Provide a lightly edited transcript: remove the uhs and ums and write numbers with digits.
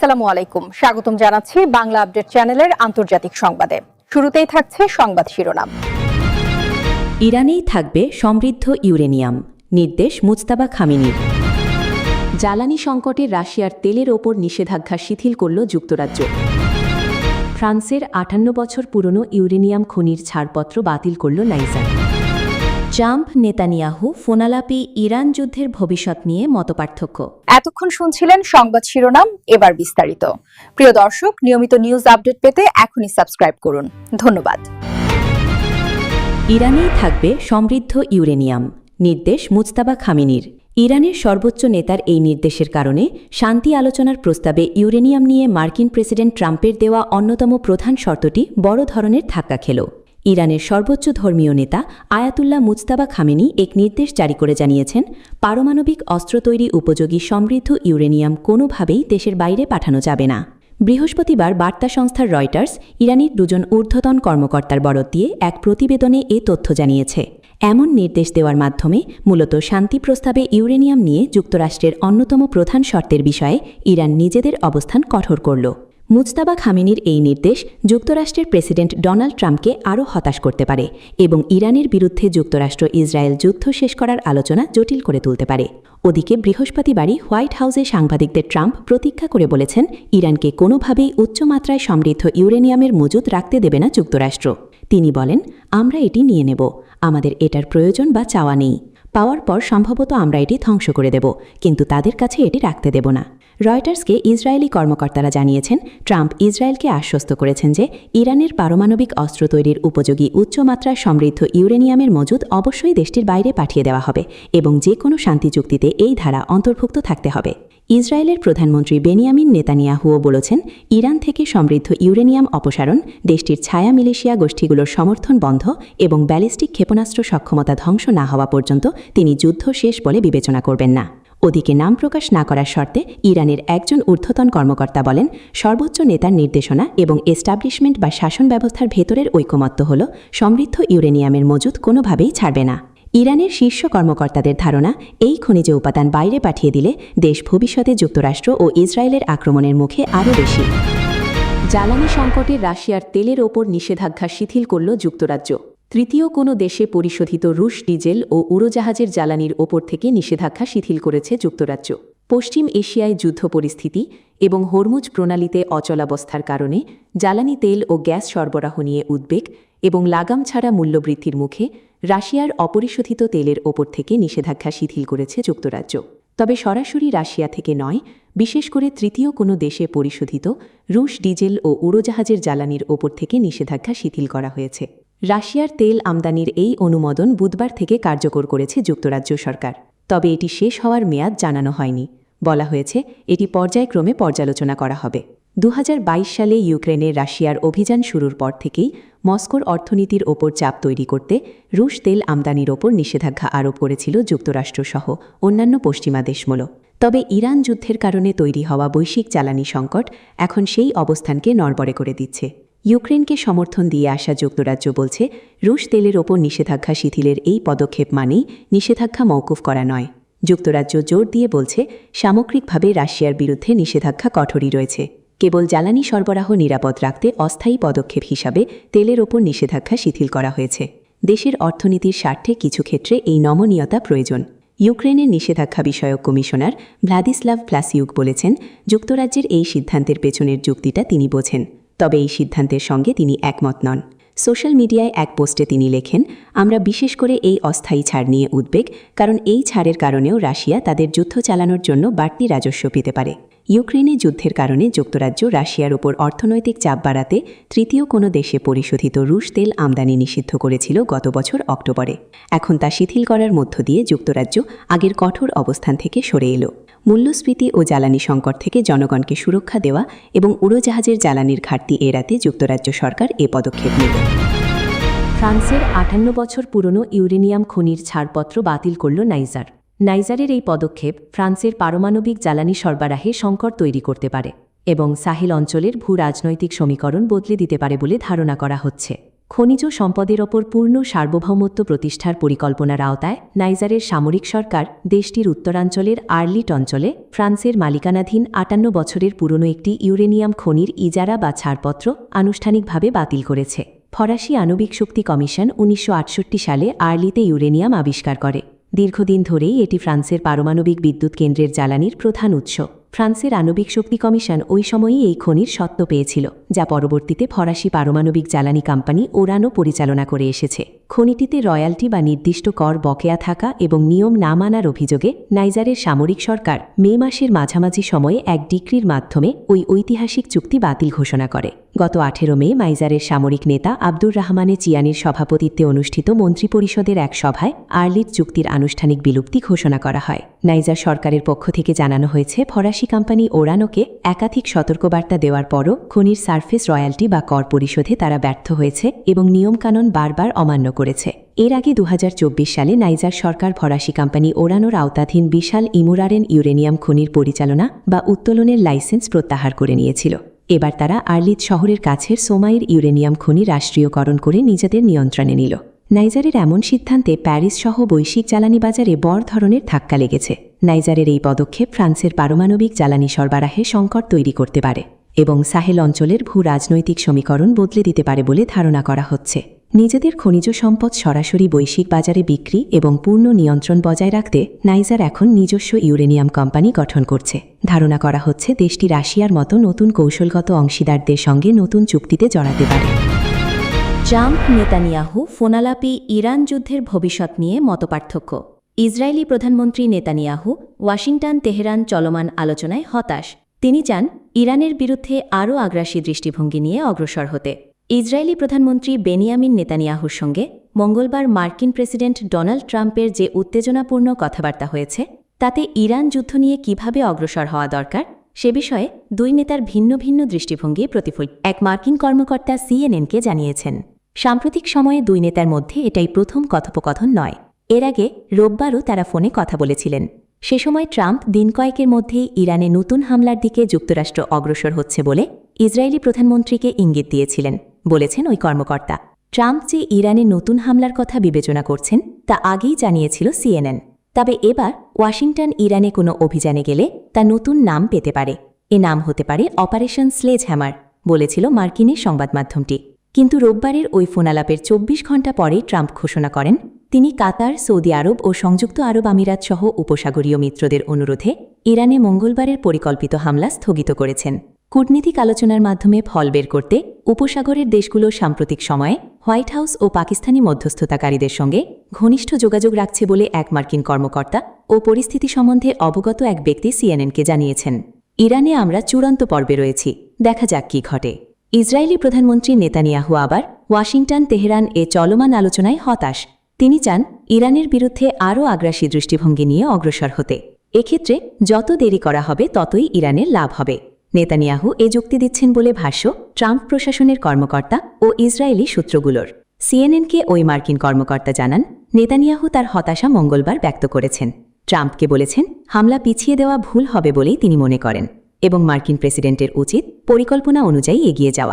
আসসালামু আলাইকুম, স্বাগতম জানাচ্ছি বাংলা আপডেট চ্যানেলের আন্তর্জাতিক সংবাদে। শুরুতেই থাকছে সংবাদ শিরোনাম। ইরানেই থাকবে সমৃদ্ধ ইউরেনিয়াম, নির্দেশ মুজতাবা খামেনির। জ্বালানি সংকটে রাশিয়ার তেলের ওপর নিষেধাজ্ঞা শিথিল করল যুক্তরাজ্য। ফ্রান্সের ৫৮ বছর পুরনো ইউরেনিয়াম খনির ছাড়পত্র বাতিল করল নাইজার। ট্রাম্প নেতানিয়াহু ফোনালাপি ইরান যুদ্ধের ভবিষ্যৎ নিয়ে মতপার্থক্য। এতক্ষণ শুনছিলেন সংবাদ শিরোনাম, এবার বিস্তারিত। প্রিয় দর্শক, নিয়মিত নিউজ আপডেট পেতে এখনই সাবস্ক্রাইব করুন। ধন্যবাদ। ইরানেই থাকবে সমৃদ্ধ ইউরেনিয়াম, নির্দেশ মুজতাবা খামেনির। ইরানের সর্বোচ্চ নেতার এই নির্দেশের কারণে শান্তি আলোচনার প্রস্তাবে ইউরেনিয়াম নিয়ে মার্কিন প্রেসিডেন্ট ট্রাম্পের দেওয়া অন্যতম প্রধান শর্তটি বড় ধরনের ধাক্কা খেল। ইরানের সর্বোচ্চ ধর্মীয় নেতা আয়াতুল্লাহ মুজতাবা খামেনি এক নির্দেশ জারি করে জানিয়েছেন, পারমাণবিক অস্ত্র তৈরি উপযোগী সমৃদ্ধ ইউরেনিয়াম কোনোভাবেই দেশের বাইরে পাঠানো যাবে না। বৃহস্পতিবার বার্তা সংস্থার রয়টার্স ইরানের দুজন ঊর্ধ্বতন কর্মকর্তার বরাত দিয়ে এক প্রতিবেদনে এ তথ্য জানিয়েছে। এমন নির্দেশ দেওয়ার মাধ্যমে মূলত শান্তি প্রস্তাবে ইউরেনিয়াম নিয়ে যুক্তরাষ্ট্রের অন্যতম প্রধান শর্তের বিষয়ে ইরান নিজেদের অবস্থান কঠোর করল। মুজতাবা খামেনির এই নির্দেশ যুক্তরাষ্ট্রের প্রেসিডেন্ট ডোনাল্ড ট্রাম্পকে আরও হতাশ করতে পারে এবং ইরানের বিরুদ্ধে যুক্তরাষ্ট্র ইসরায়েল যুদ্ধ শেষ করার আলোচনা জটিল করে তুলতে পারে। ওদিকে বৃহস্পতিবারই হোয়াইট হাউসে সাংবাদিকদের ট্রাম্প প্রতিজ্ঞা করে বলেছেন, ইরানকে কোনোভাবেই উচ্চমাত্রায় সমৃদ্ধ ইউরেনিয়ামের মজুত রাখতে দেবে না যুক্তরাষ্ট্র। তিনি বলেন, আমরা এটি নিয়ে নেব, আমাদের এটার প্রয়োজন বা চাওয়া নেই। পাওয়ার পর সম্ভবত আমরা এটি ধ্বংস করে দেব, কিন্তু তাদের কাছে এটি রাখতে দেব না। রয়টার্সকে ইসরায়েলি কর্মকর্তারা জানিয়েছেন, ট্রাম্প ইসরায়েলকে আশ্বস্ত করেছেন যে ইরানের পারমাণবিক অস্ত্র তৈরির উপযোগী উচ্চমাত্রায় সমৃদ্ধ ইউরেনিয়ামের মজুদ অবশ্যই দেশটির বাইরে পাঠিয়ে দেওয়া হবে এবং যে কোনো শান্তি চুক্তিতে এই ধারা অন্তর্ভুক্ত থাকতে হবে। ইসরায়েলের প্রধানমন্ত্রী বেনিয়ামিন নেতানিয়াহুও বলেছেন, ইরান থেকে সমৃদ্ধ ইউরেনিয়াম অপসারণ, দেশটির ছায়া মিলিশিয়া গোষ্ঠীগুলোর সমর্থন বন্ধ এবং ব্যালিস্টিক ক্ষেপণাস্ত্র সক্ষমতা ধ্বংস না হওয়া পর্যন্ত তিনি যুদ্ধ শেষ বলে বিবেচনা করবেন না। ওদিকে নাম প্রকাশ না করার শর্তে ইরানের একজন ঊর্ধ্বতন কর্মকর্তা বলেন, সর্বোচ্চ নেতার নির্দেশনা এবং এস্টাবলিশমেন্ট বা শাসন ব্যবস্থার ভেতরের ঐকমত্য হল সমৃদ্ধ ইউরেনিয়ামের মজুদ কোনোভাবেই ছাড়বে না। ইরানের শীর্ষ কর্মকর্তাদের ধারণা, এই খনিজ উপাদান বাইরে পাঠিয়ে দিলে দেশ ভবিষ্যতে যুক্তরাষ্ট্র ও ইসরায়েলের আক্রমণের মুখে আরও বেশি। জ্বালানি সংকটে রাশিয়ার তেলের ওপর নিষেধাজ্ঞা শিথিল করল যুক্তরাজ্য। তৃতীয় কোনো দেশে পরিশোধিত রুশ ডিজেল ও উড়োজাহাজের জ্বালানির ওপর থেকে নিষেধাজ্ঞা শিথিল করেছে যুক্তরাজ্য। পশ্চিম এশিয়ায় যুদ্ধ পরিস্থিতি এবং হরমুজ প্রণালীতে অচলাবস্থার কারণে জ্বালানি তেল ও গ্যাস সরবরাহ নিয়ে উদ্বেগ এবং লাগাম ছাড়া মূল্যবৃদ্ধির মুখে রাশিয়ার অপরিশোধিত তেলের ওপর থেকে নিষেধাজ্ঞা শিথিল করেছে যুক্তরাজ্য। তবে সরাসরি রাশিয়া থেকে নয়, বিশেষ করে তৃতীয় কোনো দেশে পরিশোধিত রুশ ডিজেল ও উড়োজাহাজের জ্বালানির ওপর থেকে নিষেধাজ্ঞা শিথিল করা হয়েছে। রাশিয়ার তেল আমদানির এই অনুমোদন বুধবার থেকে কার্যকর করেছে যুক্তরাজ্য সরকার। তবে এটি শেষ হওয়ার মেয়াদ জানানো হয়নি। বলা হয়েছে, এটি পর্যায়ক্রমে পর্যালোচনা করা হবে। ২০২২ সালে ইউক্রেনে রাশিয়ার অভিযান শুরুর পর থেকেই মস্কোর অর্থনীতির ওপর চাপ তৈরি করতে রুশ তেল আমদানির ওপর নিষেধাজ্ঞা আরোপ করেছিল যুক্তরাষ্ট্রসহ অন্যান্য পশ্চিমা দেশগুলো। তবে ইরান যুদ্ধের কারণে তৈরি হওয়া বৈশ্বিক জ্বালানি সংকট এখন সেই অবস্থানকে নড়বড়ে করে দিচ্ছে। ইউক্রেনকে সমর্থন দিয়ে আসা যুক্তরাজ্য বলছে, রুশ তেলের ওপর নিষেধাজ্ঞা শিথিলের এই পদক্ষেপ মানেই নিষেধাজ্ঞা মওকুফ করা নয়। যুক্তরাজ্য জোর দিয়ে বলছে, সামগ্রিকভাবে রাশিয়ার বিরুদ্ধে নিষেধাজ্ঞা কঠোরই রয়েছে। কেবল জ্বালানি সরবরাহ নিরাপদ রাখতে অস্থায়ী পদক্ষেপ হিসাবে তেলের ওপর নিষেধাজ্ঞা শিথিল করা হয়েছে। দেশের অর্থনীতির স্বার্থে কিছু ক্ষেত্রে এই নমনীয়তা প্রয়োজন। ইউক্রেনের নিষেধাজ্ঞা বিষয়ক কমিশনার ভ্লাদিস্লাভ প্লাসিউক বলেছেন, যুক্তরাজ্যের এই সিদ্ধান্তের পেছনের যুক্তিটা তিনি বোঝেন, তবে এই সিদ্ধান্তের সঙ্গে তিনি একমত নন। সোশ্যাল মিডিয়ায় এক পোস্টে তিনি লেখেন, আমরা বিশেষ করে এই অস্থায়ী ছাড় নিয়ে উদ্বেগ, কারণ এই ছাড়ের কারণেও রাশিয়া তাদের যুদ্ধ চালানোর জন্য বাড়তি রাজস্ব পেতে পারে। ইউক্রেনে যুদ্ধের কারণে যুক্তরাজ্য রাশিয়ার ওপর অর্থনৈতিক চাপ বাড়াতে তৃতীয় কোনো দেশে পরিশোধিত রুশ তেল আমদানি নিষিদ্ধ করেছিল গত বছর অক্টোবরে। এখন তা শিথিল করার মধ্য দিয়ে যুক্তরাজ্য আগের কঠোর অবস্থান থেকে সরে এলো। মূল্যস্ফীতি ও জ্বালানি সংকট থেকে জনগণকে সুরক্ষা দেওয়া এবং উড়োজাহাজের জ্বালানির ঘাটতি এড়াতে যুক্তরাজ্য সরকার এ পদক্ষেপ নেবে। ফ্রান্সের ৫৮ বছর পুরনো ইউরেনিয়াম খনির ছাড়পত্র বাতিল করল নাইজার। নাইজারের এই পদক্ষেপ ফ্রান্সের পারমাণবিক জ্বালানি সরবরাহে সংকট তৈরি করতে পারে এবং সাহেল অঞ্চলের ভূ রাজনৈতিক সমীকরণ বদলে দিতে পারে বলে ধারণা করা হচ্ছে। খনিজ সম্পদের ওপর পূর্ণ সার্বভৌমত্ব প্রতিষ্ঠার পরিকল্পনার আওতায় নাইজারের সামরিক সরকার দেশটির উত্তরাঞ্চলের আর্লিট অঞ্চলে ফ্রান্সের মালিকানাধীন ৫৮ বছরের পুরনো একটি ইউরেনিয়াম খনির ইজারা বা ছাড়পত্র আনুষ্ঠানিকভাবে বাতিল করেছে। ফরাসি আণবিক শক্তি কমিশন ১৯৬৮ সালে আর্লিতে ইউরেনিয়াম আবিষ্কার করে। দীর্ঘদিন ধরেই এটি ফ্রান্সের পারমাণবিক বিদ্যুৎ কেন্দ্রের জ্বালানির প্রধান উৎস। ফ্রান্সের আণবিক শক্তি কমিশন ওই সময়ই এই খনির স্বত্ব পেয়েছিল, যা পরবর্তীতে ফরাসি পারমাণবিক জ্বালানি কোম্পানি ওরানো পরিচালনা করে এসেছে। খনিটিতে রয়্যালটি বা নির্দিষ্ট কর বকেয়া থাকা এবং নিয়ম না মানার অভিযোগে নাইজারের সামরিক সরকার মে মাসের মাঝামাঝি সময়ে এক ডিক্রির মাধ্যমে ওই ঐতিহাসিক চুক্তি বাতিল ঘোষণা করে। গত ১৮ মে নাইজারের সামরিক নেতা আব্দুর রাহমানে চিয়ানির সভাপতিত্বে অনুষ্ঠিত মন্ত্রিপরিষদের এক সভায় আর্লিট চুক্তির আনুষ্ঠানিক বিলুপ্তি ঘোষণা করা হয়। নাইজার সরকারের পক্ষ থেকে জানানো হয়েছে, ফরাসি কোম্পানি ওরানোকে একাধিক সতর্কবার্তা দেওয়ার পরও খনির সারফেস রয়্যালটি বা কর পরিশোধে তারা ব্যর্থ হয়েছে এবং নিয়মকানুন বারবার অমান্য করেছে। এর আগে ২০২৪ সালে নাইজার সরকার ফরাসি কোম্পানি ওরানোর আওতাধীন বিশাল ইমুরারেন ইউরেনিয়াম খনির পরিচালনা বা উত্তোলনের লাইসেন্স প্রত্যাহার করে নিয়েছিল। এবার তারা আর্লিট শহরের কাছের সোমাইর ইউরেনিয়াম খনি রাষ্ট্রীয়করণ করে নিজেদের নিয়ন্ত্রণে নিল। নাইজারের এমন সিদ্ধান্তে প্যারিস সহ বৈশ্বিক জ্বালানি বাজারে বড় ধরনের ধাক্কা লেগেছে। নাইজারের এই পদক্ষেপ ফ্রান্সের পারমাণবিক জ্বালানি সরবরাহে সংকট তৈরি করতে পারে এবং সাহেল অঞ্চলের ভূ রাজনৈতিক সমীকরণ বদলে দিতে পারে বলে ধারণা করা হচ্ছে। নিজেদের খনিজ সম্পদ সরাসরি বৈশ্বিক বাজারে বিক্রি এবং পূর্ণ নিয়ন্ত্রণ বজায় রাখতে নাইজার এখন নিজস্ব ইউরেনিয়াম কোম্পানি গঠন করছে। ধারণা করা হচ্ছে দেশটি রাশিয়ার মতো নতুন কৌশলগত অংশীদারদের সঙ্গে নতুন চুক্তিতে জড়াতে পারে। ট্রাম্প নেতানিয়াহু ফোনালাপি ইরান যুদ্ধের ভবিষ্যৎ নিয়ে মতপার্থক্য। ইসরায়েলি প্রধানমন্ত্রী নেতানিয়াহু ওয়াশিংটন তেহরান চলমান আলোচনায় হতাশ। তিনি চান ইরানের বিরুদ্ধে আরও আগ্রাসী দৃষ্টিভঙ্গি নিয়ে অগ্রসর হতে। ইসরায়েলি প্রধানমন্ত্রী বেনিয়ামিন নেতানিয়াহুর সঙ্গে মঙ্গলবার মার্কিন প্রেসিডেন্ট ডোনাল্ড ট্রাম্পের যে উত্তেজনাপূর্ণ কথাবার্তা হয়েছে, তাতে ইরান যুদ্ধ নিয়ে কিভাবে অগ্রসর হওয়া দরকার সে বিষয়ে দুই নেতার ভিন্ন ভিন্ন দৃষ্টিভঙ্গি প্রতিফলিত এক মার্কিন কর্মকর্তা সিএনএনকে জানিয়েছেন। সাম্প্রতিক সময়ে দুই নেতার মধ্যে এটাই প্রথম কথোপকথন নয়। এর আগে রোববারও তারা ফোনে কথা বলেছিলেন। সে সময় ট্রাম্প দিন কয়েকের মধ্যেই ইরানে নতুন হামলার দিকে যুক্তরাষ্ট্র অগ্রসর হচ্ছে বলে ইসরায়েলি প্রধানমন্ত্রীকে ইঙ্গিত দিয়েছিলেন, বলেছেন ওই কর্মকর্তা। ট্রাম্প যে ইরানে নতুন হামলার কথা বিবেচনা করছেন তা আগেই জানিয়েছিল সিএনএন। তবে এবার ওয়াশিংটন ইরানে কোনো অভিযানে গেলে তা নতুন নাম পেতে পারে। এ নাম হতে পারে অপারেশন স্লেজ হ্যামার, বলেছিল মার্কিনের সংবাদ মাধ্যমটি। কিন্তু রোববারের ওই ফোনালাপের ২৪ ঘণ্টা পরেই ট্রাম্প ঘোষণা করেন তিনি কাতার, সৌদি আরব ও সংযুক্ত আরব আমিরাত সহ উপসাগরীয় মিত্রদের অনুরোধে ইরানে মঙ্গলবারের পরিকল্পিত হামলা স্থগিত করেছেন। কূটনীতিক আলোচনার মাধ্যমে ফল বের করতে উপসাগরের দেশগুলো সাম্প্রতিক সময়ে হোয়াইট হাউস ও পাকিস্তানি মধ্যস্থতাকারীদের সঙ্গে ঘনিষ্ঠ যোগাযোগ রাখছে বলে এক মার্কিন কর্মকর্তা ও পরিস্থিতি সম্বন্ধে অবগত এক ব্যক্তি সিএনএনকে জানিয়েছেন। ইরানে আমরা চূড়ান্ত পর্বে রয়েছি, দেখা যাক কি ঘটে। ইসরায়েলি প্রধানমন্ত্রী নেতানিয়াহু আবার ওয়াশিংটন তেহরান এ চলমান আলোচনায় হতাশ। তিনি চান ইরানের বিরুদ্ধে আরও আগ্রাসী দৃষ্টিভঙ্গি নিয়ে অগ্রসর হতে। এক্ষেত্রে যত দেরি করা হবে ততই ইরানের লাভ হবে। নেতানিয়াহু এ যুক্তি দিচ্ছেন বলে ভাষ্য ট্রাম্প প্রশাসনের কর্মকর্তা ও ইসরায়েলি সূত্রগুলোর। সিএনএনকে ওই মার্কিন কর্মকর্তা জানান নেতানিয়াহু তার হতাশা মঙ্গলবার ব্যক্ত করেছেন। ট্রাম্পকে বলেছেন হামলা পিছিয়ে দেওয়া ভুল হবে বলেই তিনি মনে করেন এবং মার্কিন প্রেসিডেন্টের উচিত পরিকল্পনা অনুযায়ী এগিয়ে যাওয়া।